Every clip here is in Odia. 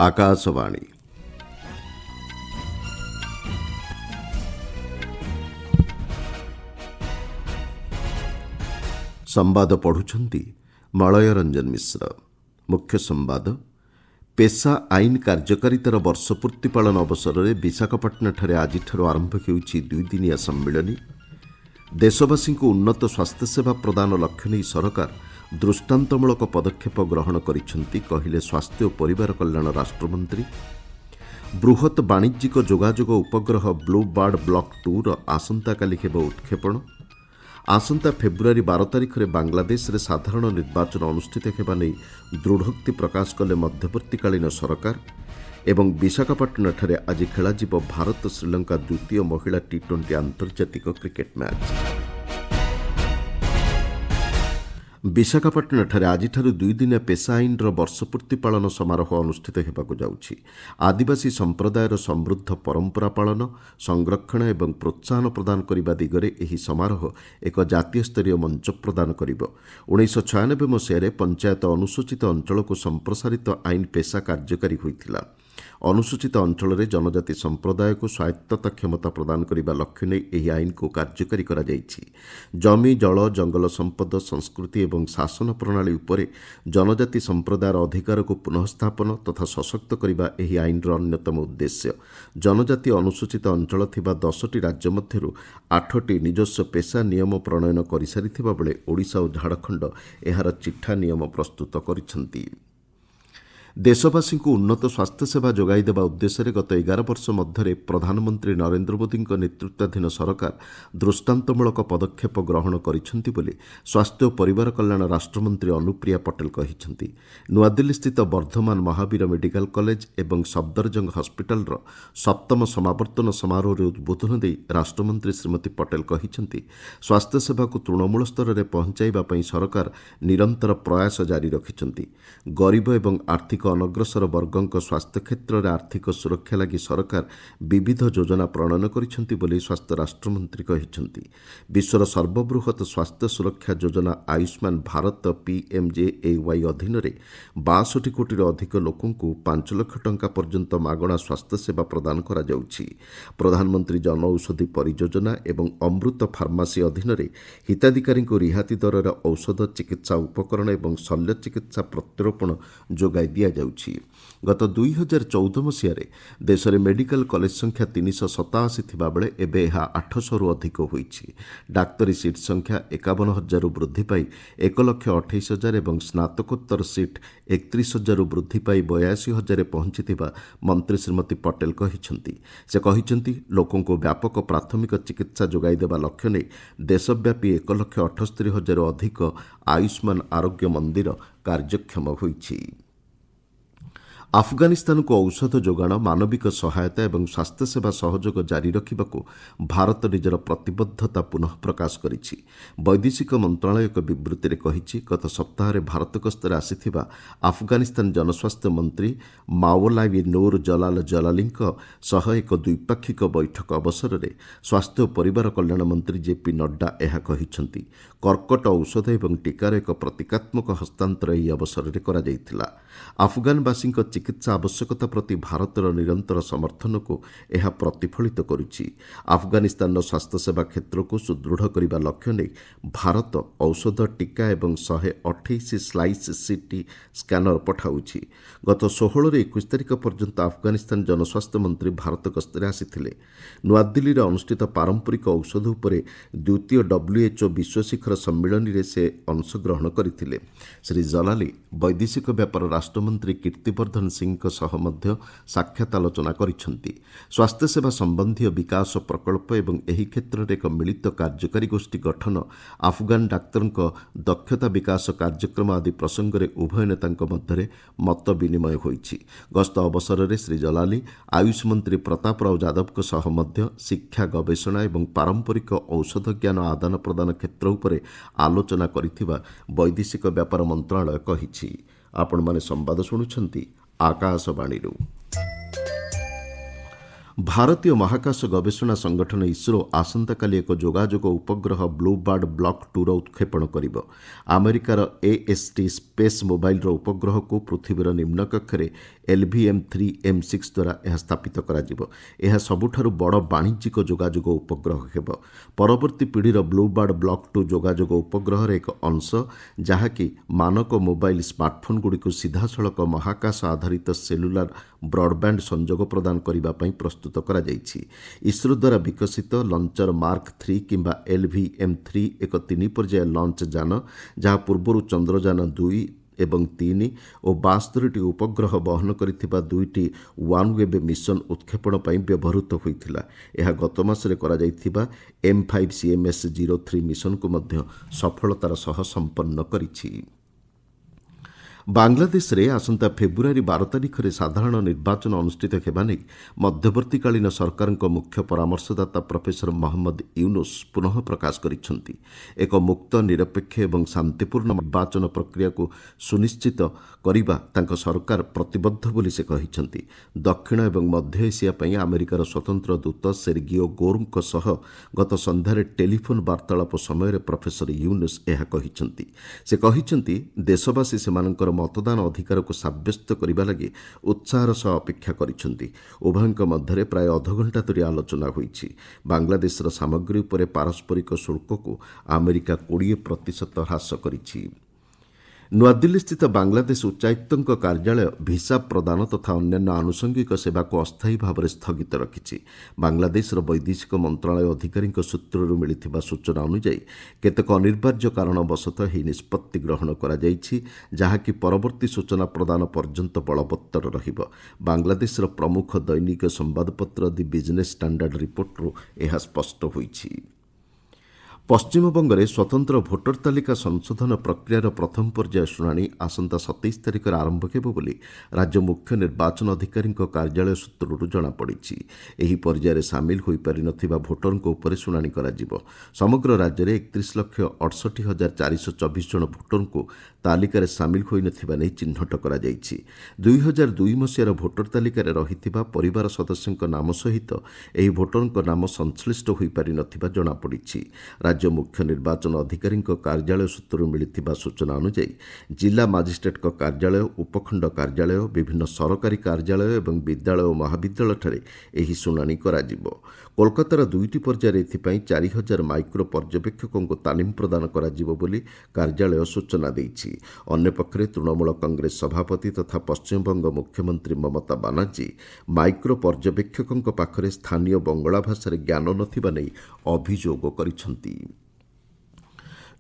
ଆକାଶବାଣୀ ସମ୍ବାଦ ପଢ଼ୁଛନ୍ତି ମଳୟ ରଞ୍ଜନ ମିଶ୍ର। ମୁଖ୍ୟ ସମ୍ବାଦ। ପେସା ଆଇନ କାର୍ଯ୍ୟକାରିତାର ବର୍ଷପୂର୍ତ୍ତି ପାଳନ ଅବସରରେ ବିଶାଖାପାଟଣାଠାରେ ଆଜିଠାରୁ ଆରମ୍ଭ ହେଉଛି ଦୁଇଦିନିଆ ସମ୍ମିଳନୀ। ଦେଶବାସୀଙ୍କୁ ଉନ୍ନତ ସ୍ୱାସ୍ଥ୍ୟସେବା ପ୍ରଦାନ ଲକ୍ଷ୍ୟ ନେଇ ସରକାର ଦୃଷ୍ଟାନ୍ତମୂଳକ ପଦକ୍ଷେପ ଗ୍ରହଣ କରିଛନ୍ତି, କହିଲେ ସ୍ୱାସ୍ଥ୍ୟ ଓ ପରିବାର କଲ୍ୟାଣ ରାଷ୍ଟ୍ରମନ୍ତ୍ରୀ। ବୃହତ୍ ବାଣିଜ୍ୟିକ ଯୋଗାଯୋଗ ଉପଗ୍ରହ ବ୍ଲୁ ବାର୍ଡ ବ୍ଲକ୍ 2ର ଆସନ୍ତାକାଲି ହେବ ଉତ୍କ୍ଷେପଣ। ଆସନ୍ତା ଫେବୃଆରୀ 12 ତାରିଖରେ ବାଂଲାଦେଶରେ ସାଧାରଣ ନିର୍ବାଚନ ଅନୁଷ୍ଠିତ ହେବା ନେଇ ଦୃଢ଼ୋକ୍ତି ପ୍ରକାଶ କଲେ ମଧ୍ୟବର୍ତ୍ତୀକାଳୀନ ସରକାର। ଏବଂ ବିଶାଖାପାଟଣାଠାରେ ଆଜି ଖେଳାଯିବ ଭାରତ ଶ୍ରୀଲଙ୍କା ଦ୍ୱିତୀୟ ମହିଳା ଟି-20 ଆନ୍ତର୍ଜାତିକ କ୍ରିକେଟ୍ ମ୍ୟାଚ୍। ବିଶାଖାପାଟଣାଠାରେ ଆଜିଠାରୁ ଦୁଇଦିନିଆ ପେସା ଆଇନର ବର୍ଷପୂର୍ତ୍ତି ପାଳନ ସମାରୋହ ଅନୁଷ୍ଠିତ ହେବାକୁ ଯାଉଛି। ଆଦିବାସୀ ସମ୍ପ୍ରଦାୟର ସମୃଦ୍ଧ ପରମ୍ପରା ପାଳନ, ସଂରକ୍ଷଣ ଏବଂ ପ୍ରୋତ୍ସାହନ ପ୍ରଦାନ କରିବା ଦିଗରେ ଏହି ସମାରୋହ ଏକ ଜାତୀୟସ୍ତରୀୟ ମଞ୍ଚ ପ୍ରଦାନ କରିବ। 1996 ମସିହାରେ ପଞ୍ଚାୟତ ଅନୁସୂଚିତ ଅଞ୍ଚଳକୁ ସମ୍ପ୍ରସାରିତ ଆଇନ ପେସା କାର୍ଯ୍ୟକାରୀ ହୋଇଥିଲା। ଅନୁସୂଚିତ ଅଞ୍ଚଳରେ ଜନଜାତି ସମ୍ପ୍ରଦାୟକୁ ସ୍ୱାୟତ୍ତତା କ୍ଷମତା ପ୍ରଦାନ କରିବା ଲକ୍ଷ୍ୟ ନେଇ ଏହି ଆଇନକୁ କାର୍ଯ୍ୟକାରୀ କରାଯାଇଛି। ଜମି, ଜଳ, ଜଙ୍ଗଲ ସମ୍ପଦ, ସଂସ୍କୃତି ଏବଂ ଶାସନ ପ୍ରଣାଳୀ ଉପରେ ଜନଜାତି ସମ୍ପ୍ରଦାୟର ଅଧିକାରକୁ ପୁନଃସ୍ଥାପନ ତଥା ସଶକ୍ତ କରିବା ଏହି ଆଇନର ଅନ୍ୟତମ ଉଦ୍ଦେଶ୍ୟ। ଜନଜାତି ଅନୁସୂଚିତ ଅଞ୍ଚଳ ଥିବା 10ଟି ରାଜ୍ୟ ମଧ୍ୟରୁ 8ଟି ନିଜସ୍ୱ ପେସା ନିୟମ ପ୍ରଣୟନ କରିସାରିଥିବା ବେଳେ ଓଡ଼ିଶା ଓ ଝାଡ଼ଖଣ୍ଡ ଏହାର ଚିଠା ନିୟମ ପ୍ରସ୍ତୁତ କରିଛନ୍ତି। ଦେଶବାସୀଙ୍କୁ ଉନ୍ନତ ସ୍ୱାସ୍ଥ୍ୟସେବା ଯୋଗାଇ ଦେବା ଉଦ୍ଦେଶ୍ୟରେ ଗତ 11 ବର୍ଷ ମଧ୍ୟରେ ପ୍ରଧାନମନ୍ତ୍ରୀ ନରେନ୍ଦ୍ର ମୋଦିଙ୍କ ନେତୃତ୍ୱାଧୀନ ସରକାର ଦୃଷ୍ଟାନ୍ତମୂଳକ ପଦକ୍ଷେପ ଗ୍ରହଣ କରିଛନ୍ତି ବୋଲି ସ୍ୱାସ୍ଥ୍ୟ ଓ ପରିବାର କଲ୍ୟାଣ ରାଷ୍ଟ୍ରମନ୍ତ୍ରୀ ଅନୁପ୍ରିୟା ପଟେଲ କହିଛନ୍ତି। ନୂଆଦିଲ୍ଲୀସ୍ଥିତ ବର୍ଦ୍ଧମାନ ମହାବୀର ମେଡିକାଲ କଲେଜ ଏବଂ ସଫଦରଜଙ୍ଗ ହସ୍ପିଟାଲର 7ମ ସମାବର୍ତ୍ତନ ସମାରୋହରେ ଉଦ୍ବୋଧନ ଦେଇ ରାଷ୍ଟ୍ରମନ୍ତ୍ରୀ ଶ୍ରୀମତୀ ପଟେଲ କହିଛନ୍ତି, ସ୍ୱାସ୍ଥ୍ୟସେବାକୁ ତୃଣମୂଳ ସ୍ତରରେ ପହଞ୍ଚାଇବା ପାଇଁ ସରକାର ନିରନ୍ତର ପ୍ରୟାସ ଜାରି ରଖିଛନ୍ତି। ଗରିବ ଏବଂ ଆର୍ଥିକ ଅନଗ୍ରସର ବର୍ଗଙ୍କ ସ୍ୱାସ୍ଥ୍ୟ କ୍ଷେତ୍ରରେ ଆର୍ଥିକ ସୁରକ୍ଷା ଲାଗି ସରକାର ବିବିଧ ଯୋଜନା ପ୍ରଣୟନ କରିଛନ୍ତି ବୋଲି ସ୍ୱାସ୍ଥ୍ୟ ରାଷ୍ଟ୍ରମନ୍ତ୍ରୀ କହିଛନ୍ତି। ବିଶ୍ୱର ସର୍ବବୃହତ୍ ସ୍ୱାସ୍ଥ୍ୟ ସୁରକ୍ଷା ଯୋଜନା ଆୟୁଷ୍ମାନ ଭାରତ PMJAY ଅଧୀନରେ 62 କୋଟିରୁ ଅଧିକ ଲୋକଙ୍କୁ 5 ଲକ୍ଷ ଟଙ୍କା ପର୍ଯ୍ୟନ୍ତ ମାଗଣା ସ୍ୱାସ୍ଥ୍ୟସେବା ପ୍ରଦାନ କରାଯାଉଛି। ପ୍ରଧାନମନ୍ତ୍ରୀ ଜନଔଷଧି ପରିଯୋଜନା ଏବଂ ଅମୃତ ଫାର୍ମାସି ଅଧୀନରେ ହିତାଧିକାରୀଙ୍କୁ ରିହାତି ଦରରେ ଔଷଧ, ଚିକିତ୍ସା ଉପକରଣ ଏବଂ ଶଲ୍ୟ ଚିକିତ୍ସା ପ୍ରତ୍ୟରୋପଣ ଯୋଗାଇ ଦିଆଯାଉଛି। ଗତ 2014 ମସିହାରେ ଦେଶରେ ମେଡିକାଲ କଲେଜ ସଂଖ୍ୟା 387 ଥିବାବେଳେ ଏବେ ଏହା 800ରୁ ଅଧିକ ହୋଇଛି। ଡାକ୍ତରୀ ସିଟ୍ ସଂଖ୍ୟା 51,000ରୁ ବୃଦ୍ଧି ପାଇ 1,28,000 ଏବଂ ସ୍ନାତକୋତ୍ତର ସିଟ୍ 31,000ରୁ ବୃଦ୍ଧି ପାଇ 82,000ରେ ପହଞ୍ଚିଥିବା ମନ୍ତ୍ରୀ ଶ୍ରୀମତୀ ପଟେଲ କହିଛନ୍ତି। ସେ କହିଛନ୍ତି, ଲୋକଙ୍କୁ ବ୍ୟାପକ ପ୍ରାଥମିକ ଚିକିତ୍ସା ଯୋଗାଇ ଦେବା ଲକ୍ଷ୍ୟ ନେଇ ଦେଶବ୍ୟାପୀ 1,78,000ରୁ ଅଧିକ ଆୟୁଷ୍ମାନ ଆରୋଗ୍ୟ ମନ୍ଦିର କାର୍ଯ୍ୟକ୍ଷମ ହୋଇଛି। ଆଫଗାନିସ୍ତାନକୁ ଔଷଧ ଯୋଗାଣ, ମାନବିକ ସହାୟତା ଏବଂ ସ୍ୱାସ୍ଥ୍ୟସେବା ସହଯୋଗ ଜାରି ରଖିବାକୁ ଭାରତ ନିଜର ପ୍ରତିବଦ୍ଧତା ପୁନଃ ପ୍ରକାଶ କରିଛି। ବୈଦେଶିକ ମନ୍ତ୍ରଣାଳୟ ଏକ ବିବୃତ୍ତିରେ କହିଛି, ଗତ ସପ୍ତାହରେ ଭାରତ ଗସ୍ତରେ ଆସିଥିବା ଆଫଗାନିସ୍ତାନ ଜନସ୍ୱାସ୍ଥ୍ୟ ମନ୍ତ୍ରୀ ମାଓଲାଭି ନୁର୍ ଜଲାଲ ଜଲାଲିଙ୍କ ସହ ଏକ ଦ୍ୱିପାକ୍ଷିକ ବୈଠକ ଅବସରରେ ସ୍ୱାସ୍ଥ୍ୟ ଓ ପରିବାର କଲ୍ୟାଣ ମନ୍ତ୍ରୀ JP ନଡ୍ଡା ଏହା କହିଛନ୍ତି। କର୍କଟ ଔଷଧ ଏବଂ ଟିକାର ଏକ ପ୍ରତୀକାତ୍ମକ ହସ୍ତାନ୍ତର ଏହି ଅବସରରେ କରାଯାଇଥିଲା। ଆଫଗାନବାସୀଙ୍କ ଚିକିତ୍ସା ଆବଶ୍ୟକତା ପ୍ରତି ଭାରତର ନିରନ୍ତର ସମର୍ଥନକୁ ଏହା ପ୍ରତିଫଳିତ କରୁଛି। ଆଫଗାନିସ୍ତାନର ସ୍ୱାସ୍ଥ୍ୟସେବା କ୍ଷେତ୍ରକୁ ସୁଦୃଢ଼ କରିବା ଲକ୍ଷ୍ୟ ନେଇ ଭାରତ ଔଷଧ, ଟିକା ଏବଂ 128 ସ୍ଲାଇସ୍ CT ସ୍କାନର ପଠାଉଛି। ଗତ 16ରୁ 21 ତାରିଖ ପର୍ଯ୍ୟନ୍ତ ଆଫଗାନିସ୍ତାନ ଜନସ୍ୱାସ୍ଥ୍ୟ ମନ୍ତ୍ରୀ ଭାରତ ଗସ୍ତରେ ଆସିଥିଲେ। ନୂଆଦିଲ୍ଲୀରେ ଅନୁଷ୍ଠିତ ପାରମ୍ପରିକ ଔଷଧ ଉପରେ ଦ୍ୱିତୀୟ WHO ବିଶ୍ୱ ଶିଖର ସମ୍ମିଳନୀରେ ସେ ଅଂଶଗ୍ରହଣ କରିଥିଲେ। ଶ୍ରୀ ଜଲାଲି ବୈଦେଶିକ ବ୍ୟାପାର ରାଷ୍ଟ୍ରମନ୍ତ୍ରୀ କୀର୍ତ୍ତିବର୍ଦ୍ଧନ ସିଂଙ୍କ ସହ ମଧ୍ୟ ସାକ୍ଷାତ ଆଲୋଚନା କରିଛନ୍ତି। ସ୍ୱାସ୍ଥ୍ୟସେବା ସମ୍ବନ୍ଧୀୟ ବିକାଶ ପ୍ରକଳ୍ପ ଏବଂ ଏହି କ୍ଷେତ୍ରରେ ଏକ ମିଳିତ କାର୍ଯ୍ୟକାରୀ ଗୋଷ୍ଠୀ ଗଠନ, ଆଫଗାନ ଡାକ୍ତରଙ୍କ ଦକ୍ଷତା ବିକାଶ କାର୍ଯ୍ୟକ୍ରମ ଆଦି ପ୍ରସଙ୍ଗରେ ଉଭୟ ନେତାଙ୍କ ମଧ୍ୟରେ ମତ ବିନିମୟ ହୋଇଛି। ଗସ୍ତ ଅବସରରେ ଶ୍ରୀ ଜଲାଲି ଆୟୁଷ ମନ୍ତ୍ରୀ ପ୍ରତାପ ରାଓ ଯାଦବଙ୍କ ସହ ମଧ୍ୟ ଶିକ୍ଷା, ଗବେଷଣା ଏବଂ ପାରମ୍ପରିକ ଔଷଧ ଜ୍ଞାନ ଆଦାନ ପ୍ରଦାନ କ୍ଷେତ୍ର ଉପରେ ଆଲୋଚନା କରିଥିବା ବୈଦେଶିକ ବ୍ୟାପାର ମନ୍ତ୍ରଣାଳୟ କହିଛି। ଆପଣମାନେ ସମ୍ବାଦ ଶୁଣୁଛନ୍ତି ଆକାଶବାଣୀରୁ। ଭାରତୀୟ ମହାକାଶ ଗବେଷଣା ସଂଗଠନ ଇସ୍ରୋ ଆସନ୍ତାକାଲି ଏକ ଯୋଗାଯୋଗ ଉପଗ୍ରହ ବ୍ଲୁବାର୍ଡ ବ୍ଲକ୍ 2ର ଉତ୍କ୍ଷେପଣ କରିବ। ଆମେରିକାର AST ସ୍ପେସ୍ ମୋବାଇଲର ଉପଗ୍ରହକୁ ପୃଥିବୀର ନିମ୍ନକକ୍ଷରେ LVM-3M6 ଦ୍ୱାରା ଏହା ସ୍ଥାପିତ କରାଯିବ। ଏହା ସବୁଠାରୁ ବଡ଼ ବାଣିଜ୍ୟିକ ଯୋଗାଯୋଗ ଉପଗ୍ରହ ହେବ। ପରବର୍ତ୍ତୀ ପିଢ଼ିର ବ୍ଲୁବାର୍ଡ ବ୍ଲକ୍ 2 ଯୋଗାଯୋଗ ଉପଗ୍ରହର ଏକ ଅଂଶ, ଯାହାକି ମାନକ ମୋବାଇଲ ସ୍ମାର୍ଟଫୋନ୍ଗୁଡ଼ିକୁ ସିଧାସଳଖ ମହାକାଶ ଆଧାରିତ ସେଲୁଲାର ବ୍ରଡବ୍ୟାଣ୍ଡ ସଂଯୋଗ ପ୍ରଦାନ କରିବା ପାଇଁ ପ୍ରସ୍ତୁତ କରାଯାଇଛି। ଇସ୍ରୋ ଦ୍ୱାରା ବିକଶିତ ଲଞ୍ଚର ମାର୍କ 3 କିମ୍ବା LVM-3 ଏକ 3 ପର୍ଯ୍ୟାୟ ଲଞ୍ଚ ଯାନ, ଯାହା ପୂର୍ବରୁ ଚନ୍ଦ୍ରଯାନ 2 ଏବଂ 3 ଓ 72ଟି ଉପଗ୍ରହ ବହନ କରିଥିବା 2ଟି ୱାନ୍ୱେବ୍ ମିଶନ ଉତ୍କ୍ଷେପଣ ପାଇଁ ବ୍ୟବହୃତ ହୋଇଥିଲା। ଏହା ଗତ ମାସରେ କରାଯାଇଥିବା M5CMS-03 ମିଶନକୁ ମଧ୍ୟ ସଫଳତାର ସହ ସମ୍ପନ୍ନ କରିଛି। ବାଂଲାଦେଶରେ ଆସନ୍ତା ଫେବୃଆରୀ 12 ତାରିଖରେ ସାଧାରଣ ନିର୍ବାଚନ ଅନୁଷ୍ଠିତ ହେବା ନେଇ ମଧ୍ୟବର୍ତ୍ତୀକାଳୀନ ସରକାରଙ୍କ ମୁଖ୍ୟ ପରାମର୍ଶଦାତା ପ୍ରଫେସର ମହମ୍ମଦ ୟୁନୁସ୍ ପୁନଃ ପ୍ରକାଶ କରିଛନ୍ତି। ଏକ ମୁକ୍ତ, ନିରପେକ୍ଷ ଏବଂ ଶାନ୍ତିପୂର୍ଣ୍ଣ ନିର୍ବାଚନ ପ୍ରକ୍ରିୟାକୁ ସୁନିଶ୍ଚିତ କରିବା ତାଙ୍କ ସରକାର ପ୍ରତିବଦ୍ଧ ବୋଲି ସେ କହିଛନ୍ତି। ଦକ୍ଷିଣ ଏବଂ ମଧ୍ୟ ଏସିଆ ପାଇଁ ଆମେରିକାର ସ୍ୱତନ୍ତ୍ର ଦୂତ ସେର୍ଗିଓ ଗୋର୍ଙ୍କ ସହ ଗତ ସନ୍ଧ୍ୟାରେ ଟେଲିଫୋନ୍ ବାର୍ତ୍ତାଳାପ ସମୟରେ ପ୍ରଫେସର ୟୁନୁସ୍ ଏହା କହିଛନ୍ତି। ସେ କହିଛନ୍ତି, ଦେଶବାସୀ ସେମାନଙ୍କର ମତଦାନ ଅଧିକାରକୁ ସାବ୍ୟସ୍ତ କରିବା ଲାଗି ଉତ୍ସାହର ସହ ଅପେକ୍ଷା କରିଛନ୍ତି। ଉଭୟଙ୍କ ମଧ୍ୟରେ ପ୍ରାୟ ଅଧଘଣ୍ଟା ଧରି ଆଲୋଚନା ହୋଇଛି। ବାଂଲାଦେଶର ସାମଗ୍ରୀ ଉପରେ ପାରସ୍ପରିକ ଶୁଳ୍କକୁ ଆମେରିକା 20% ହ୍ରାସ କରିଛି। ନୂଆଦିଲ୍ଲୀସ୍ଥିତ ବାଂଲାଦେଶ ଉଚ୍ଚାୟୁକ୍ତଙ୍କ କାର୍ଯ୍ୟାଳୟ ଭିସା ପ୍ରଦାନ ତଥା ଅନ୍ୟାନ୍ୟ ଆନୁଷଙ୍ଗିକ ସେବାକୁ ଅସ୍ଥାୟୀ ଭାବରେ ସ୍ଥଗିତ ରଖିଛି। ବାଂଲାଦେଶର ବୈଦେଶିକ ମନ୍ତ୍ରଣାଳୟ ଅଧିକାରୀଙ୍କ ସୂତ୍ରରୁ ମିଳିଥିବା ସୂଚନା ଅନୁଯାୟୀ କେତେକ ଅନିବାର୍ଯ୍ୟ କାରଣବଶତଃ ଏହି ନିଷ୍ପତ୍ତି ଗ୍ରହଣ କରାଯାଇଛି, ଯାହାକି ପରବର୍ତ୍ତୀ ସୂଚନା ପ୍ରଦାନ ପର୍ଯ୍ୟନ୍ତ ବଳବତ୍ତର ରହିବ। ବାଂଲାଦେଶର ପ୍ରମୁଖ ଦୈନିକ ସମ୍ବାଦପତ୍ର ଦି ବିଜନେସ୍ ଷ୍ଟାଣ୍ଡାର୍ଡ ରିପୋର୍ଟରୁ ଏହା ସ୍ପଷ୍ଟ ହୋଇଛି। ପଶ୍ଚିମବଙ୍ଗରେ ସ୍ୱତନ୍ତ୍ର ଭୋଟର ତାଲିକା ସଂଶୋଧନ ପ୍ରକ୍ରିୟାର ପ୍ରଥମ ପର୍ଯ୍ୟାୟ ଶୁଣାଣି ଆସନ୍ତା 27 ତାରିଖରେ ଆରମ୍ଭ ହେବ ବୋଲି ରାଜ୍ୟ ମୁଖ୍ୟ ନିର୍ବାଚନ ଅଧିକାରୀଙ୍କ କାର୍ଯ୍ୟାଳୟ ସୂତ୍ରରୁ ଜଣାପଡ଼ିଛି। ଏହି ପର୍ଯ୍ୟାୟରେ ସାମିଲ ହୋଇପାରିନଥିବା ଭୋଟରଙ୍କ ଉପରେ ଶୁଣାଣି କରାଯିବ। ସମଗ୍ର ରାଜ୍ୟରେ 31,68,424 ଜଣ ଭୋଟରଙ୍କୁ ତାଲିକାରେ ସାମିଲ ହୋଇନଥିବା ନେଇ ଚିହ୍ନଟ କରାଯାଇଛି। 2002 ମସିହାର ଭୋଟର ତାଲିକାରେ ରହିଥିବା ପରିବାର ସଦସ୍ୟଙ୍କ ନାମ ସହିତ ଏହି ଭୋଟରଙ୍କ ନାମ ସଂଶ୍ଳିଷ୍ଟ ହୋଇପାରିନଥିବା ଜଣାପଡ଼ିଛି। ରାଜ୍ୟ ମୁଖ୍ୟ ନିର୍ବାଚନ ଅଧିକାରୀଙ୍କ କାର୍ଯ୍ୟାଳୟ ସୂତ୍ରରୁ ମିଳିଥିବା ସୂଚନା ଅନୁଯାୟୀ ଜିଲ୍ଲା ମାଜିଷ୍ଟ୍ରେଟଙ୍କ କାର୍ଯ୍ୟାଳୟ, ଉପଖଣ୍ଡ କାର୍ଯ୍ୟାଳୟ, ବିଭିନ୍ନ ସରକାରୀ କାର୍ଯ୍ୟାଳୟ ଏବଂ ବିଦ୍ୟାଳୟ ଓ ମହାବିଦ୍ୟାଳୟଠାରେ ଏହି ଶୁଣାଣି କରାଯିବ। କୋଲକାତାର 2ଟି ପର୍ଯ୍ୟାୟରେ ଏଥିପାଇଁ 4,000 ମାଇକ୍ରୋ ପର୍ଯ୍ୟବେକ୍ଷକଙ୍କୁ ତାଲିମ ପ୍ରଦାନ କରାଯିବ ବୋଲି କାର୍ଯ୍ୟାଳୟ ସୂଚନା ଦେଇଛି। ଅନ୍ୟପକ୍ଷରେ ତୃଣମୂଳ କଂଗ୍ରେସ ସଭାପତି ତଥା ପଶ୍ଚିମବଙ୍ଗ ମୁଖ୍ୟମନ୍ତ୍ରୀ ମମତା ବାନାର୍ଜୀ ମାଇକ୍ରୋ ପର୍ଯ୍ୟବେକ୍ଷକଙ୍କ ପାଖରେ ସ୍ଥାନୀୟ ବଙ୍ଗଳା ଭାଷାରେ ଜ୍ଞାନ ନଥିବା ନେଇ ଅଭିଯୋଗ କରିଛନ୍ତି।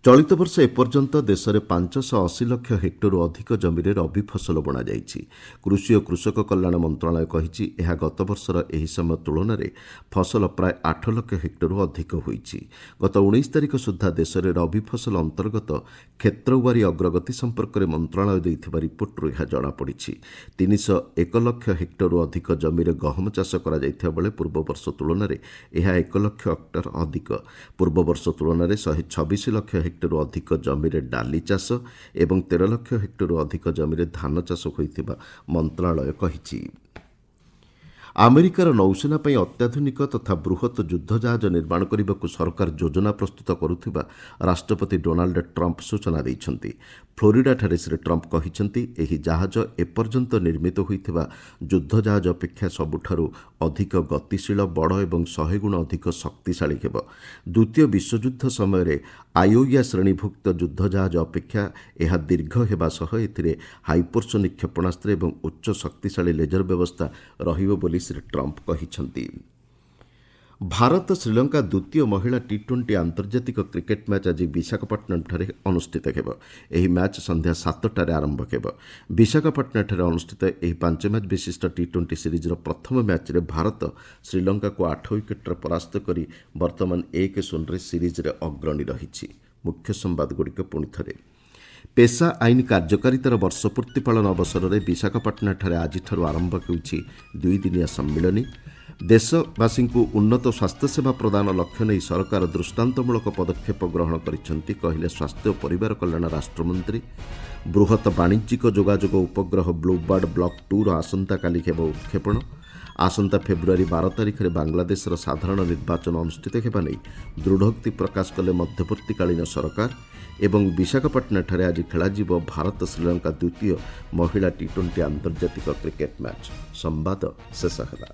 ଚଳିତ ବର୍ଷ ଏପର୍ଯ୍ୟନ୍ତ ଦେଶରେ 580 ଲକ୍ଷ ହେକ୍ଟରରୁ ଅଧିକ ଜମିରେ ରବି ଫସଲ ବୁଣାଯାଇଛି। କୃଷି ଓ କୃଷକ କଲ୍ୟାଣ ମନ୍ତ୍ରଣାଳୟ କହିଛି, ଏହା ଗତବର୍ଷର ଏହି ସମୟ ତୁଳନାରେ ଫସଲ ପ୍ରାୟ 8 ଲକ୍ଷ ହେକ୍ଟରରୁ ଅଧିକ ହୋଇଛି। ଗତ 19 ତାରିଖ ସୁଦ୍ଧା ଦେଶରେ ରବି ଫସଲ ଅନ୍ତର୍ଗତ କ୍ଷେତ୍ରୱାରୀ ଅଗ୍ରଗତି ସମ୍ପର୍କରେ ମନ୍ତ୍ରଣାଳୟ ଦେଇଥିବା ରିପୋର୍ଟରୁ ଏହା ଜଣାପଡ଼ିଛି। 301 ଲକ୍ଷ ହେକ୍ଟରରୁ ଅଧିକ ଜମିରେ ଗହମ ଚାଷ କରାଯାଇଥିବା ବେଳେ ପୂର୍ବବର୍ଷ ତୁଳନାରେ ଏହା 1 ଲକ୍ଷ ହେକ୍ଟର ଅଧିକ। ପୂର୍ବବର୍ଷ ତୁଳନାରେ 126 ଲକ୍ଷ ହେକ୍ଟରରୁ ଅଧିକ ଜମିରେ ଡାଲି ଚାଷ ଏବଂ 13 ଲକ୍ଷ ହେକ୍ଟରରୁ ଅଧିକ ଜମିରେ ଧାନ ଚାଷ ହୋଇଥିବା ମନ୍ତ୍ରଣାଳୟ କହିଛି। ଆମେରିକାର ନୌସେନା ପାଇଁ ଅତ୍ୟାଧୁନିକ ତଥା ବୃହତ୍ ଯୁଦ୍ଧ ଜାହାଜ ନିର୍ମାଣ କରିବାକୁ ସରକାର ଯୋଜନା ପ୍ରସ୍ତୁତ କରୁଥିବା ରାଷ୍ଟ୍ରପତି ଡୋନାଲ୍ଡ ଟ୍ରମ୍ପ ସୂଚନା ଦେଇଛନ୍ତି। ଫ୍ଲୋରିଡାଠାରେ ଶ୍ରୀ ଟ୍ରମ୍ପ କହିଛନ୍ତି, ଏହି ଜାହାଜ ଏପର୍ଯ୍ୟନ୍ତ ନିର୍ମିତ ହୋଇଥିବା ଯୁଦ୍ଧ ଜାହାଜ ଅପେକ୍ଷା ସବୁଠାରୁ ଅଧିକ ଗତିଶୀଳ, ବଡ଼ ଏବଂ 100 ଗୁଣ ଅଧିକ ଶକ୍ତିଶାଳୀ ହେବ। ଦ୍ୱିତୀୟ ବିଶ୍ୱଯୁଦ୍ଧ ସମୟରେ ଆଇଓୟା ଶ୍ରେଣୀଭୁକ୍ତ ଯୁଦ୍ଧ ଜାହାଜ ଅପେକ୍ଷା ଏହା ଦୀର୍ଘ ହେବା ସହ ଏଥିରେ ହାଇପରସୋନିକ୍ କ୍ଷେପଣାସ୍ତ୍ର ଏବଂ ଉଚ୍ଚ ଶକ୍ତିଶାଳୀ ଲେଜର ବ୍ୟବସ୍ଥା ରହିବ ବୋଲି ଶ୍ରୀ ଟ୍ରମ୍ପ କହିଛନ୍ତି। ଭାରତ ଶ୍ରୀଲଙ୍କା ଦ୍ୱିତୀୟ ମହିଳା ଟି-20 ଆନ୍ତର୍ଜାତିକ କ୍ରିକେଟ୍ ମ୍ୟାଚ୍ ଆଜି ବିଶାଖାପଟ୍ଟନମ୍ଠାରେ ଅନୁଷ୍ଠିତ ହେବ। ଏହି ମ୍ୟାଚ୍ ସନ୍ଧ୍ୟା 7ଟାରେ ଆରମ୍ଭ ହେବ। ବିଶାଖାପଟ୍ଟନମ୍ଠାରେ ଅନୁଷ୍ଠିତ ଏହି 5 ମ୍ୟାଚ୍ ବିଶିଷ୍ଟ ଟି-20 ସିରିଜ୍ର ପ୍ରଥମ ମ୍ୟାଚ୍ରେ ଭାରତ ଶ୍ରୀଲଙ୍କାକୁ 8 ୱିକେଟ୍ରେ ପରାସ୍ତ କରି ବର୍ତ୍ତମାନ 1-0ରେ ସିରିଜ୍ରେ ଅଗ୍ରଣୀ ରହିଛି। ମୁଖ୍ୟ ସମ୍ବାଦଗୁଡ଼ିକ ପୁଣିଥରେ। ପେସା ଆଇନ କାର୍ଯ୍ୟକାରିତାର ବର୍ଷପୂର୍ତ୍ତି ପାଳନ ଅବସରରେ ବିଶାଖାପଟ୍ଟନମ୍ଠାରେ ଆଜିଠାରୁ ଆରମ୍ଭ ହେଉଛି 2 ଦିନିଆ ସମ୍ମିଳନୀ। ଦେଶବାସୀଙ୍କୁ ଉନ୍ନତ ସ୍ୱାସ୍ଥ୍ୟସେବା ପ୍ରଦାନ ଲକ୍ଷ୍ୟ ନେଇ ସରକାର ଦୃଷ୍ଟାନ୍ତମୂଳକ ପଦକ୍ଷେପ ଗ୍ରହଣ କରିଛନ୍ତି, କହିଲେ ସ୍ୱାସ୍ଥ୍ୟ ଓ ପରିବାର କଲ୍ୟାଣ ରାଷ୍ଟ୍ରମନ୍ତ୍ରୀ। ବୃହତ୍ ବାଣିଜ୍ୟିକ ଯୋଗାଯୋଗ ଉପଗ୍ରହ ବ୍ଲୁବାର୍ଡ ବ୍ଲକ୍ 2ର ଆସନ୍ତାକାଲି ହେବ ଉତ୍କ୍ଷେପଣ। ଆସନ୍ତା ଫେବୃଆରୀ 12 ତାରିଖରେ ବାଂଲାଦେଶର ସାଧାରଣ ନିର୍ବାଚନ ଅନୁଷ୍ଠିତ ହେବା ନେଇ ଦୃଢ଼ୋକ୍ତି ପ୍ରକାଶ କଲେ ମଧ୍ୟବର୍ତ୍ତୀକାଳୀନ ସରକାର ଏବଂ ବିଶାଖାପାଟଣାଠାରେ ଆଜି ଖେଳାଯିବ ଭାରତ ଶ୍ରୀଲଙ୍କା ଦ୍ୱିତୀୟ ମହିଳା ଟି-20 ଆନ୍ତର୍ଜାତିକ କ୍ରିକେଟ୍ ମ୍ୟାଚ୍। ସମ୍ବାଦ ଶେଷ ହେଲା।